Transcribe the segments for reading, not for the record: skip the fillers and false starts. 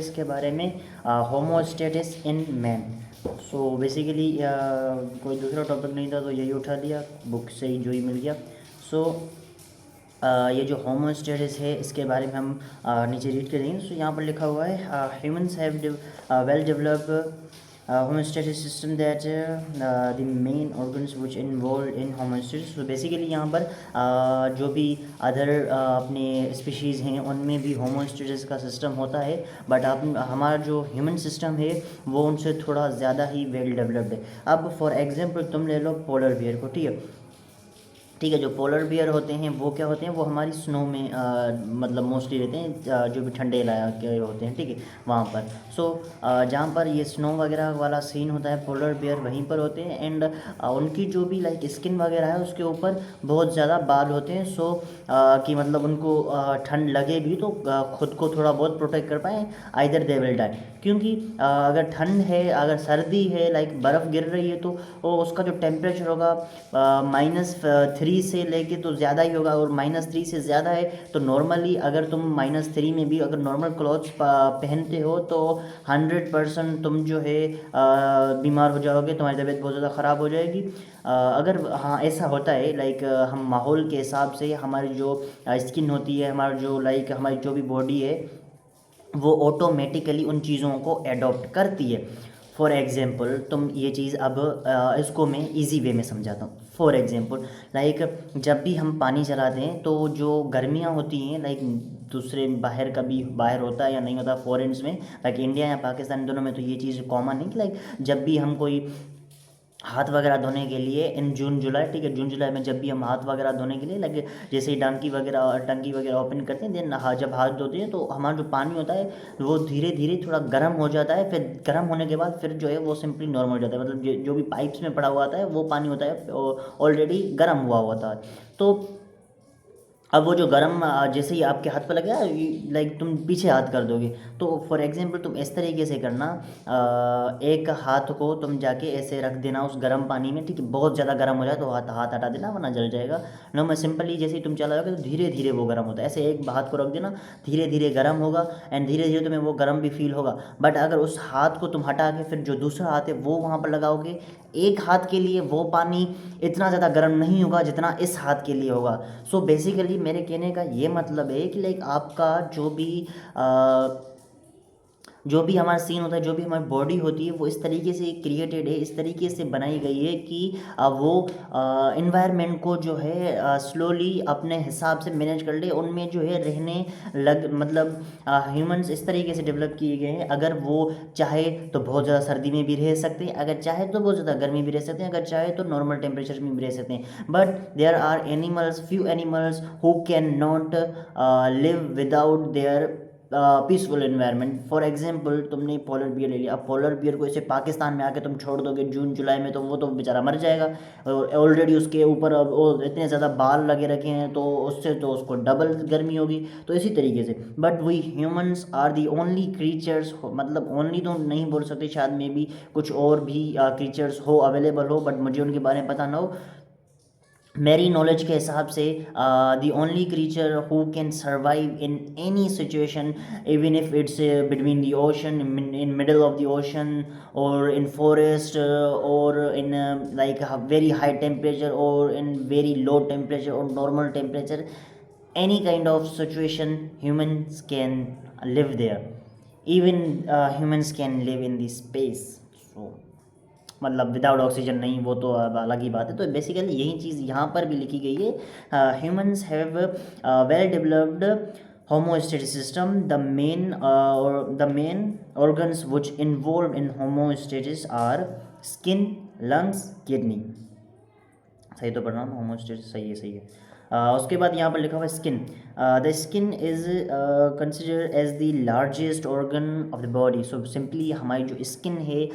इसके बारे में homeostasis in man. So basically कोई दूसरा टॉपिक नहीं था तो यही उठा लिया, बुक से ही जो ही मिल गया। सो ये जो होमोस्टेटिस है इसके बारे में हम नीचे रीड करेंगे। सो यहाँ पर लिखा हुआ है humans have well developed homeostatic system that the main organs which involved in homeostasis। तो बेसिकली यहाँ पर जो भी अदर अपने स्पीशीज़ हैं उनमें भी होमोस्टेसिस का सिस्टम होता है, बट अब हमारा जो ह्यूमन सिस्टम है वो उनसे थोड़ा ज़्यादा ही वेल डेवलप्ड है। अब फॉर एग्जांपल तुम ले लो पोलर बियर को, ठीक है। जो पोलर बियर होते हैं वो क्या होते हैं, वो हमारी स्नो में मतलब मोस्टली रहते हैं, जो भी ठंडे इलाके होते हैं, ठीक है, वहाँ पर। सो जहाँ पर ये स्नो वगैरह वाला सीन होता है पोलर बियर वहीं पर होते हैं। एंड उनकी जो भी लाइक स्किन वगैरह है उसके ऊपर बहुत ज़्यादा बाल होते हैं। सो कि मतलब उनको ठंड लगे भी तो खुद को थोड़ा बहुत प्रोटेक्ट कर पाएँ, आइदर दे विल डाई। क्योंकि अगर ठंड है, अगर सर्दी है, लाइक बर्फ़ गिर रही है तो उसका जो टेम्परेचर होगा -3 से लेके तो ज़्यादा ही होगा, और -3 से ज़्यादा है तो नॉर्मली अगर तुम -3 में भी अगर नॉर्मल क्लॉथ्स पहनते हो तो 100% तुम जो है बीमार हो जाओगे, तुम्हारी तबीयत बहुत ज़्यादा ख़राब हो जाएगी। अगर हाँ ऐसा होता है लाइक हम माहौल के हिसाब से हमारी जो स्किन होती है, हमारा जो लाइक हमारी जो भी बॉडी है वो ऑटोमेटिकली उन चीज़ों को एडॉप्ट करती है। फॉर एग्ज़ाम्पल तुम ये चीज़ अब इसको मैं इजी वे में समझाता हूँ। फॉर एग्ज़ाम्पल लाइक जब भी हम पानी चलाते हैं तो जो गर्मियाँ होती हैं, लाइक दूसरे बाहर का भी बाहर होता है या नहीं होता फॉरेन्स में, लाइक इंडिया या पाकिस्तान दोनों में तो ये चीज़ कॉमन है कि लाइक जब भी हम कोई हाथ वगैरह धोने के लिए इन जून जुलाई, ठीक है, जून जुलाई में जब भी हम हाथ वगैरह धोने के लिए लगे जैसे ही टंकी वगैरह ओपन करते हैं, देन जब हाथ धोते हैं तो हमारा जो पानी होता है वो धीरे धीरे थोड़ा गर्म हो जाता है। फिर गर्म होने के बाद फिर जो है वो सिंपली नॉर्मल हो जाता है, मतलब जो भी पाइप्स में पड़ा हुआ आता है वो पानी होता है ऑलरेडी गर्म हुआ होता है। तो अब वो जो गरम जैसे ही आपके हाथ पर लगेगा लाइक तुम पीछे हाथ कर दोगे। तो फॉर एग्जांपल तुम इस तरीके से करना, एक हाथ को तुम जाके ऐसे रख देना उस गर्म पानी में, ठीक है, बहुत ज़्यादा गर्म हो जाए तो हाथ हाथ हटा देना वरना जल जाएगा। नो मैं सिंपली जैसे ही तुम चलाओगे तो धीरे धीरे वो गर्म होता है, ऐसे एक हाथ को रख देना, धीरे धीरे गर्म होगा एंड धीरे धीरे तुम्हें वो गर्म भी फील होगा। बट अगर उस हाथ को तुम हटा के फिर जो दूसरा हाथ है वो वहाँ पर लगाओगे, एक हाथ के लिए वो पानी इतना ज़्यादा गर्म नहीं होगा जितना इस हाथ के लिए होगा। सो बेसिकली मेरे कहने का ये मतलब है कि लाइक आपका जो भी हमारा सीन होता है, जो भी हमारी बॉडी होती है वो इस तरीके से क्रिएटेड है, इस तरीके से बनाई गई है कि वो इन्वायरमेंट को जो है स्लोली अपने हिसाब से मैनेज कर ले, उनमें जो है रहने मतलब ह्यूमंस इस तरीके से डेवलप किए गए हैं। अगर वो चाहे तो बहुत ज़्यादा सर्दी में भी रह सकते हैं, अगर चाहे तो बहुत ज़्यादा गर्मी भी रह सकते हैं, अगर चाहे तो नॉर्मल टेम्परेचर में भी रह सकते हैं। But there are animals, few animals who can not live without their peaceful environment. For example तुमने पोलर बियर ले लिया, अब पोलर बियर को ऐसे पाकिस्तान में आके तुम छोड़ दोगे जून जुलाई में तो वो तो बेचारा मर जाएगा, और ऑलरेडी उसके ऊपर अब वो इतने ज़्यादा बाल लगे रखे हैं तो उससे तो उसको डबल गर्मी होगी। तो इसी तरीके से but we humans are the only creatures, मतलब ओनली तो नहीं बोल सकते, शायद में भी कुछ और भी क्रीचर्स हो अवेलेबल हो बट मुझे उनके बारे में पता ना हो। मेरी नॉलेज के हिसाब से the only creature who can survive in any situation, even if it's between the ocean, in middle of the ocean, और इन फॉरेस्ट, और in like very high temperature, और इन वेरी लो टेम्परेचर, और normal temperature, any kind of situation humans can live there, even humans can live in the space। so मतलब without oxygen नहीं, वो तो अब अलग ही बात है। तो बेसिकली यही चीज़ यहाँ पर भी लिखी गई है, humans have well developed homeostatic system। The main organs which involved in homeostasis are skin, lungs, kidney। सही तो पढ़ रहा हूँ, होमोस्टेसिस सही है, सही है। उसके बाद यहाँ पर लिखा हुआ है skin. The skin is consider as the largest organ of the body. So simply हमारी जो स्किन है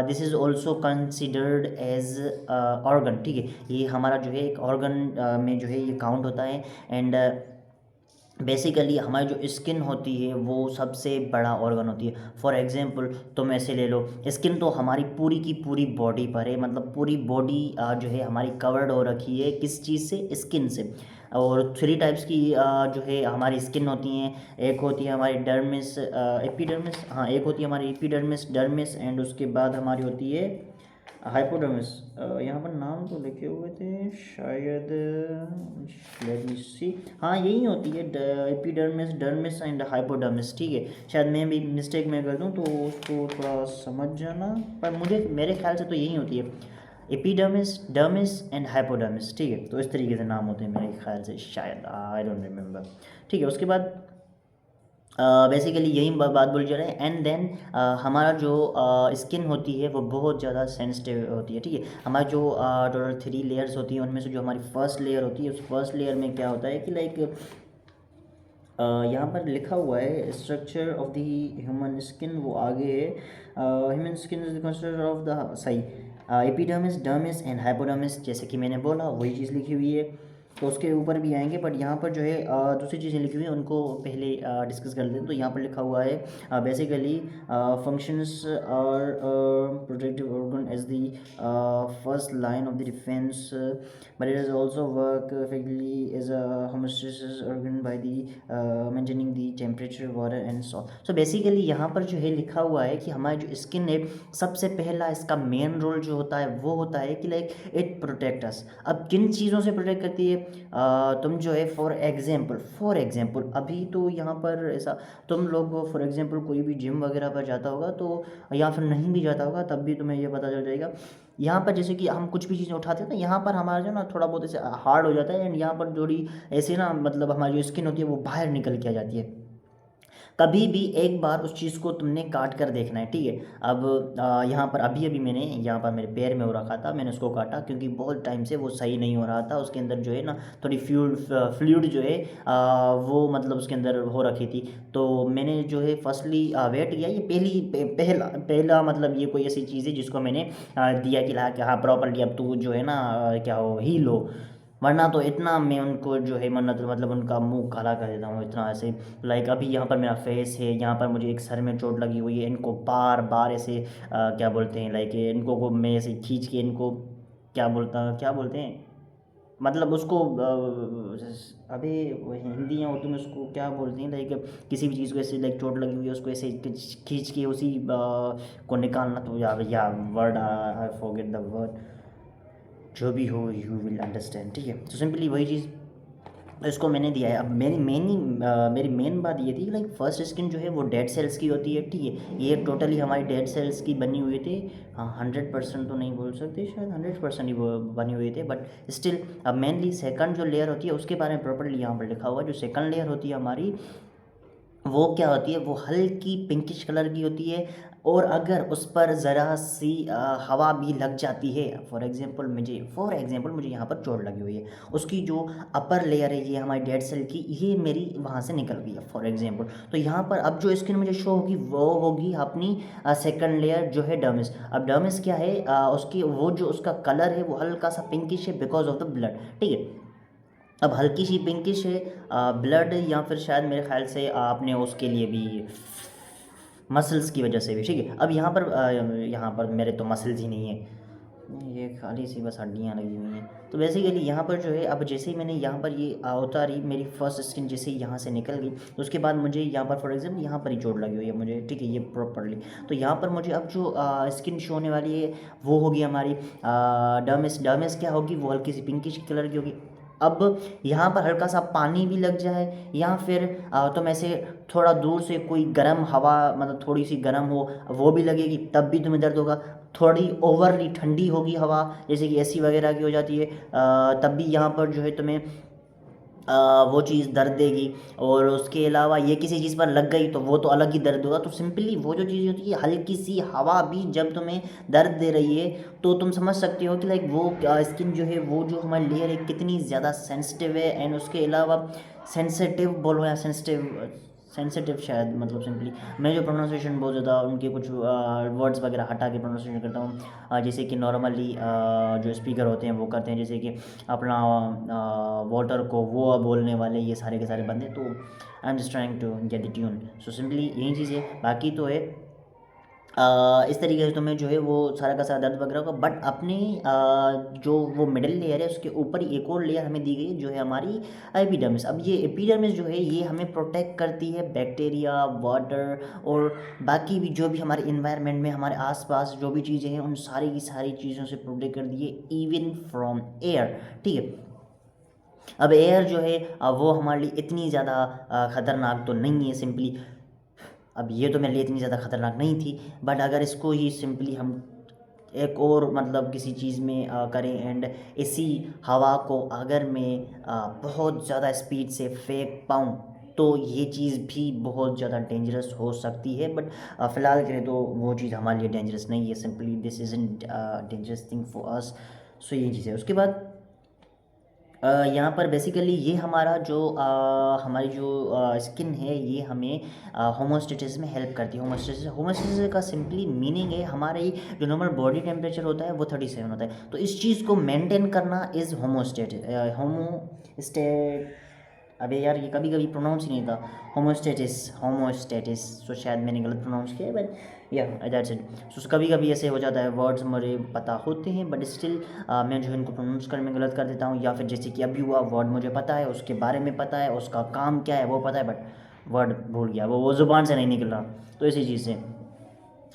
this is also considered as organ, ठीक है, ये हमारा जो है एक ऑर्गन में जो है ये काउंट होता है। एंड बेसिकली हमारी जो स्किन होती है वो सबसे बड़ा ऑर्गन होती है। फॉर एग्जांपल तुम ऐसे ले लो, स्किन तो हमारी पूरी की पूरी बॉडी पर है, मतलब पूरी बॉडी जो है हमारी कवर्ड हो रखी है किस चीज़ से, स्किन से। और 3 टाइप्स की जो है हमारी स्किन होती हैं। एक होती है हमारी डर्मिस, एपिडर्मिस, हाँ एक होती है हमारी एपिडर्मिस, डर्मिस, एंड उसके बाद हमारी होती है हाइपोडर्मिस। यहाँ पर नाम तो लिखे हुए थे शायद, लेट मी सी, हाँ यही होती है एपिडर्मिस, डर्मिस एंड हाइपोडर्मिस, ठीक है। शायद मैं भी मिस्टेक में कर दूँ तो उसको थोड़ा समझ जाना, पर मुझे मेरे ख्याल से तो यही होती है, एपिडर्मिस, डर्मिस एंड हाइपोडर्मिस, ठीक है। तो इस तरीके से नाम होते हैं मेरे ख्याल से, शायद आई डोंट रिमेंबर, ठीक है। उसके बाद बेसिकली यही बात बोली जा रही है। एंड देन हमारा जो स्किन होती है वो बहुत ज़्यादा सेंसिटिव होती है, ठीक है। हमारी जो टोटल 3 लेयर्स होती हैं, उनमें से जो हमारी फर्स्ट लेयर होती है, उस फर्स्ट लेयर में क्या होता है कि लाइक यहाँ पर लिखा हुआ है structure of the human skin, वो आगे है, human skin is constructor of the सही एपिडर्मिस, डर्मिस एंड हाइपोडर्मिस, जैसे कि मैंने बोला वही चीज़ लिखी हुई है। तो उसके ऊपर भी आएंगे, बट यहाँ पर जो है दूसरी चीज़ें लिखी हुई हैं उनको पहले डिस्कस कर लेते हैं। तो यहाँ पर लिखा हुआ है बेसिकली फंक्शंस और protective organ as the first line of the defense, but it is also work effectively as a homeostasis organ by the maintaining the temperature, water and salt. So basically यहाँ पर जो है लिखा हुआ है कि हमारी जो स्किन है, सबसे पहला इसका मेन रोल जो होता है वो होता है कि लाइक इट प्रोटेक्ट अस। अब किन चीज़ों से प्रोटेक्ट करती है? तुम जो है फॉर एग्जांपल अभी तो यहाँ पर ऐसा, तुम लोग फॉर एग्जांपल कोई भी जिम वगैरह पर जाता होगा तो, या फिर नहीं भी जाता होगा तब भी तुम्हें ये पता चल जाएगा, यहाँ पर जैसे कि हम कुछ भी चीज़ें उठाते हैं तो यहाँ पर हमारा जो ना थोड़ा बहुत ऐसे हार्ड हो जाता है, एंड यहाँ पर थोड़ी ऐसे ना मतलब हमारी जो स्किन होती है वो बाहर निकल के आ जाती है। कभी भी एक बार उस चीज़ को तुमने काट कर देखना है, ठीक है। अब यहाँ पर अभी अभी मैंने यहाँ पर मेरे पैर में हो रखा था, मैंने उसको काटा क्योंकि बहुत टाइम से वो सही नहीं हो रहा था, उसके अंदर जो है ना थोड़ी फ्लूइड जो है वो मतलब उसके अंदर हो रखी थी। तो मैंने जो है फर्स्टली वेट किया, ये पहला मतलब ये कोई ऐसी चीज़ है जिसको मैंने दिया कि ला कि हाँ प्रॉपरली अब तू जो है ना क्या हो हील हो, वरना तो इतना मैं उनको जो है मन्नत मतलब उनका मुंह काला कर देता हूँ इतना ऐसे। लाइक अभी यहाँ पर मेरा फेस है, यहाँ पर मुझे एक सर में चोट लगी हुई है, इनको बार बार ऐसे क्या बोलते हैं लाइक इनको को मैं ऐसे खींच के इनको क्या बोलते हैं मतलब उसको अभी वो हिंदी या उर्दू में उसको क्या बोलते हैं, लाइक किसी भी चीज़ को ऐसे लाइक चोट लगी हुई है उसको ऐसे खींच के उसी को निकालना, तो या word I forget the word, जो भी हो यू विल अंडरस्टैंड, ठीक है। तो सिंपली वही चीज़ इसको मैंने दिया है। अब मेरी मेन बात ये थी कि लाइक फर्स्ट स्किन जो है वो डेड सेल्स की होती है, ठीक है। ये टोटली हमारी डेड सेल्स की बनी हुई थी, हाँ 100% तो नहीं बोल सकते, शायद 100% ही वो बनी हुई थी, बट स्टिल अब मेनली सेकंड जो लेयर होती है उसके बारे में प्रॉपर्ली यहाँ पर लिखा हुआ है। जो सेकंड लेयर होती है हमारी, वो क्या होती है, वो हल्की पिंकिश कलर की होती है, और अगर उस पर ज़रा सी हवा भी लग जाती है, फॉर एग्जांपल मुझे यहाँ पर चोट लगी हुई है, उसकी जो अपर लेयर है ये हमारी डेड सेल की, ये मेरी वहाँ से निकल गई है फॉर एग्जांपल, तो यहाँ पर अब जो स्किन मुझे शो होगी वो होगी अपनी सेकंड लेयर जो है डर्मिस। अब डर्मिस क्या है, उसकी वो जो उसका कलर है वो हल्का सा पिंकिश है बिकॉज ऑफ द ब्लड, ठीक है। अब हल्की सी पिंकिश है ब्लड, या फिर शायद मेरे ख्याल से आपने उसके लिए भी मसल्स की वजह से भी, ठीक है। अब यहाँ पर मेरे तो मसल्स ही नहीं है, ये खाली सी बस हड्डियाँ लगी हुई हैं। तो बेसिकली यहाँ पर जो है, अब जैसे ही मैंने यहाँ पर ये उतारी मेरी फर्स्ट स्किन जैसे ही यहाँ से निकल गई, तो उसके बाद मुझे यहाँ पर फॉर एग्जाम्पल यहाँ पर ही चोट लगी हुई है मुझे, ठीक है, ये प्रॉपरली। तो यहाँ पर मुझे अब जो स्किन शो होने वाली है वो होगी हमारी डर्मिस क्या होगी, वो हल्की सी पिंकिश कलर की होगी। अब यहाँ पर हल्का सा पानी भी लग जाए, या फिर तुम ऐसे थोड़ा दूर से कोई गर्म हवा मतलब थोड़ी सी गर्म हो वो भी लगेगी, तब भी तुम्हें दर्द होगा। थोड़ी ओवरली ठंडी होगी हवा, जैसे कि एसी वगैरह की हो जाती है, तब भी यहाँ पर जो है तुम्हें वो चीज़ दर्द देगी। और उसके अलावा ये किसी चीज़ पर लग गई तो वो तो अलग ही दर्द होगा। तो सिंपली वो जो चीज़ होती है, हल्की सी हवा भी जब तुम्हें दर्द दे रही है, तो तुम समझ सकते हो कि लाइक वो स्किन जो है, वो जो हमारी लेयर है कितनी ज़्यादा सेंसिटिव है। एंड उसके अलावा सेंसिटिव बोलो या सेंसिटिव शायद मतलब सिंपली मैं जो प्रोनाउंसिएशन बहुत ज़्यादा उनके कुछ वर्ड्स वगैरह हटा के प्रोनाउंसिएशन करता हूँ, जैसे कि नॉर्मली जो स्पीकर होते हैं वो करते हैं, जैसे कि अपना वाटर को वो बोलने वाले ये सारे के सारे बंदे। तो I am just trying to get the tune. So simply यही चीज़ है, बाकी तो है इस तरीके से तुम्हें जो है वो सारा का सारा दर्द वगैरह होगा। बट अपनी जो वो मिडिल लेयर है उसके ऊपर ही एक और लेयर हमें दी गई है जो है हमारी एपिडर्मिस। अब ये एपिडर्मिस जो है ये हमें प्रोटेक्ट करती है बैक्टीरिया, वाटर और बाकी भी जो भी हमारे इन्वायरमेंट में हमारे आसपास जो भी चीज़ें हैं उन सारी की सारी चीज़ों से प्रोटेक्ट कर दी है, इवन फ्रॉम एयर। ठीक है, अब एयर जो है वो हमारे लिए इतनी ज़्यादा ख़तरनाक तो नहीं है सिंपली। अब ये तो मेरे लिए इतनी ज़्यादा ख़तरनाक नहीं थी, बट अगर इसको ही सिंपली हम एक और मतलब किसी चीज़ में करें एंड इसी हवा को अगर मैं बहुत ज़्यादा स्पीड से फेंक पाऊँ तो ये चीज़ भी बहुत ज़्यादा डेंजरस हो सकती है। बट फ़िलहाल के लिए तो वो चीज़ हमारे लिए डेंजरस नहीं है, simply this isn't dangerous thing for us. So ये चीज़ है। उसके बाद यहाँ पर बेसिकली ये हमारा जो हमारी जो स्किन है ये हमें होमोस्टेसिस में हेल्प करती है। होमोस्टेसिस का सिंपली मीनिंग है हमारे जो नॉर्मल बॉडी टेम्परेचर होता है वो 37 होता है, तो इस चीज़ को मेंटेन करना इज़ होमोस्टेट। अबे यार ये कभी कभी प्रोनाउंस ही नहीं था, होमोस्टेटिस। सो शायद मैंने गलत प्रोनाउंस किया, बट या दैट्स इट। सो कभी कभी ऐसे हो जाता है, वर्ड्स मुझे पता होते हैं बट स्टिल मैं जो है इनको प्रोनाउंस करने में गलत कर देता हूँ, या फिर जैसे कि अभी हुआ वर्ड मुझे पता है, उसके बारे में पता है, उसका काम क्या है वो पता है, बट वर्ड भूल गया, वो ज़ुबान से नहीं निकल रहा। तो इसी चीज़ से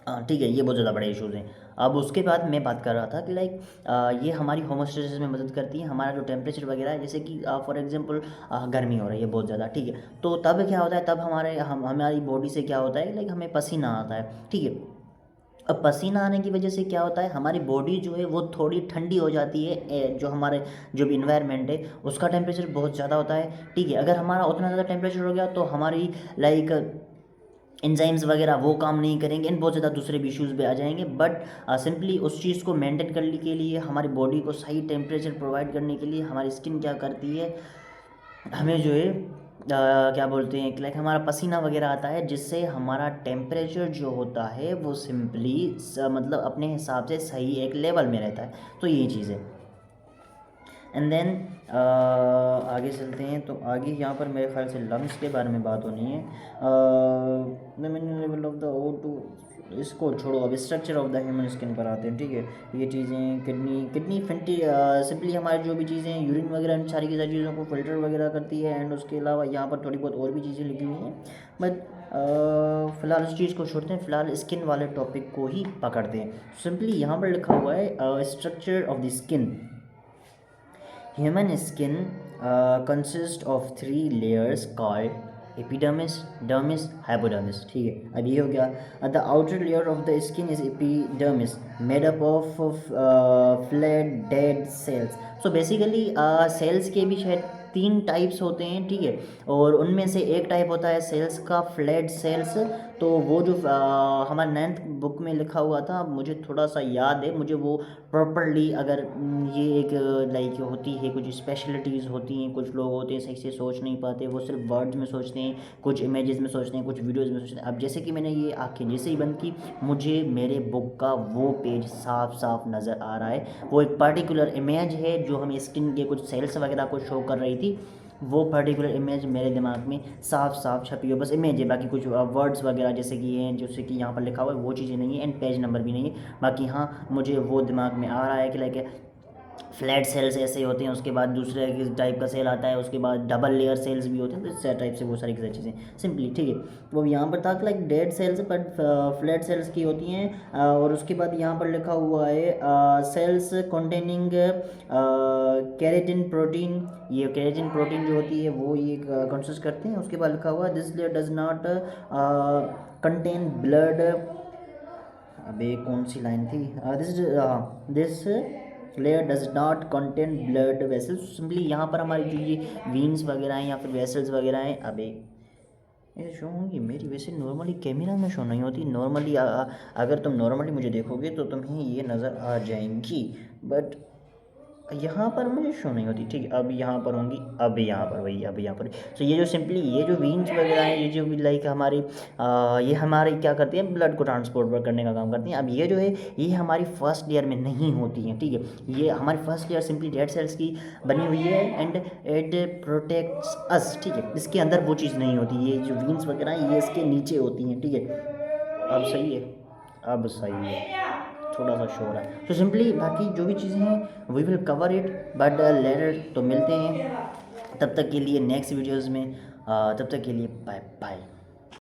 हाँ ठीक है, ये बहुत ज़्यादा बड़े इश्यूज़ हैं। अब उसके बाद मैं बात कर रहा था कि लाइक ये हमारी होमोस्टेसिस में मदद करती है। हमारा जो टेम्परेचर वगैरह है, जैसे कि फॉर एग्जांपल गर्मी हो रही है बहुत ज़्यादा, ठीक है, तो तब क्या होता है, तब हमारी बॉडी से क्या होता है, लाइक हमें पसीना आता है, ठीक है। अब पसीना आने की वजह से क्या होता है, हमारी बॉडी जो है वो थोड़ी ठंडी हो जाती है। जो हमारे जो भी इन्वायरमेंट है उसका टेम्परेचर बहुत ज़्यादा होता है, ठीक है। अगर हमारा उतना ज़्यादा टेम्परेचर हो गया तो हमारी लाइक एंजाइम्स वगैरह वो काम नहीं करेंगे एंड बहुत ज़्यादा दूसरे भी इश्यूज़ भी आ जाएंगे। बट सिंपली उस चीज़ को मेंटेन करने के लिए, हमारी बॉडी को सही टेम्परेचर प्रोवाइड करने के लिए हमारी स्किन क्या करती है, हमें जो है क्या बोलते हैं कि लाइक हमारा पसीना वगैरह आता है, जिससे हमारा टेम्परेचर जो होता है वो सिंपली मतलब अपने हिसाब से सही एक लेवल में रहता है। तो ये चीज़ है। एंड देन आगे चलते हैं, तो आगे यहाँ पर मेरे ख्याल से लंग्स के बारे में बात होनी है। लेवल ऑफ द O2, इसको छोड़ो, अब structure of the human skin पर आते हैं, ठीक है। ये चीज़ें किडनी फिल्टी सिंपली हमारी जो भी चीज़ें यूरिन वगैरह इन सारी की सारी चीज़ों को फिल्टर वगैरह करती है। एंड उसके अलावा यहाँ पर थोड़ी बहुत और भी चीज़ें लिखी हुई हैं, बट फ़िलहाल इस चीज़ को छोड़ते हैं, फ़िलहाल स्किन वाले टॉपिक को ही पकड़ते हैं। सिंपली यहाँ पर लिखा हुआ है structure of the skin. Human skin consists of 3 layers called epidermis, dermis, hypodermis, ठीक है। अब ये हो गया, the outer layer of the skin is epidermis, made up of flat dead cells। so basically cells के भी शायद 3 टाइप्स होते हैं, ठीक है, और उनमें से एक टाइप होता है सेल्स का फ्लैट सेल्स। तो वो जो हमारे 9th बुक में लिखा हुआ था, मुझे थोड़ा सा याद है, मुझे वो प्रॉपरली अगर ये एक लाइक होती है, कुछ स्पेशलिटीज़ होती हैं, कुछ लोग होते हैं सही से सोच नहीं पाते, वो सिर्फ वर्ड्स में सोचते हैं, कुछ इमेजेस में सोचते हैं, कुछ वीडियोज़ में सोचते हैं। अब जैसे कि मैंने ये आँखें जैसे ही बंद की, मुझे मेरे बुक का वो पेज साफ साफ नज़र आ रहा है। वो एक पर्टिकुलर इमेज है जो हमें स्किन के कुछ सेल्स वगैरह को शो कर रही थी, वो पर्टिकुलर इमेज मेरे दिमाग में साफ साफ छपी हो, बस इमेज है, बाकी कुछ वर्ड्स वगैरह जैसे कि ये जैसे कि यहाँ पर लिखा हुआ है वो चीज़ें नहीं है, एंड पेज नंबर भी नहीं है। बाकी हाँ, मुझे वो दिमाग में आ रहा है कि लाइक फ्लैट सेल्स ऐसे होते हैं, उसके बाद दूसरे टाइप का सेल आता है, उसके बाद डबल लेयर सेल्स भी होते हैं, तो इस टाइप से वो सारी की सारी चीज़ें सिंपली, ठीक है। वो यहाँ पर था like dead cells but flat sales की होती हैं। और उसके बाद यहाँ पर लिखा हुआ है सेल्स कंटेनिंग केराटिन प्रोटीन। ये केराटिन प्रोटीन जो होती है वो ये कंसिस्ट करते हैं। उसके बाद लिखा हुआ है this layer does not contain blood. अबे कौन सी लाइन थी, this layer does not contain blood vessels. Simply यहाँ पर हमारी जो ये वीन्स वगैरह हैं या फिर वेसल्स वगैरह हैं, अबे ये शो होंगी मेरी, वैसे नॉर्मली कैमरा में शो नहीं होती। नॉर्मली अगर तुम नॉर्मली मुझे देखोगे तो तुम्हें ये नज़र आ जाएंगी, बट यहाँ पर मुझे शो नहीं होती, ठीक है। अब यहाँ पर होंगी, अब यहाँ पर वही, अब यहाँ पर। तो ये जो सिंपली ये जो वीन्स वगैरह हैं, ये जो भी लाइक हमारी ये हमारे क्या करती हैं, ब्लड को ट्रांसपोर्ट करने का काम करती हैं। अब ये जो है ये हमारी फर्स्ट लेयर में नहीं होती हैं, ठीक है। ये हमारी first layer simply dead cells की बनी हुई है एंड इट प्रोटेक्ट्स अस, ठीक है। इसके अंदर वो चीज़ नहीं होती, ये जो वीन्स वगैरह हैं ये इसके नीचे होती हैं, ठीक है। अब सही है, अब सही है, थोड़ा सा शोर है। तो सिंपली बाकी जो भी चीज़ें हैं we will cover it but later. तो मिलते हैं तब तक के लिए नेक्स्ट वीडियोज़ में। तब तक के लिए बाय बाय।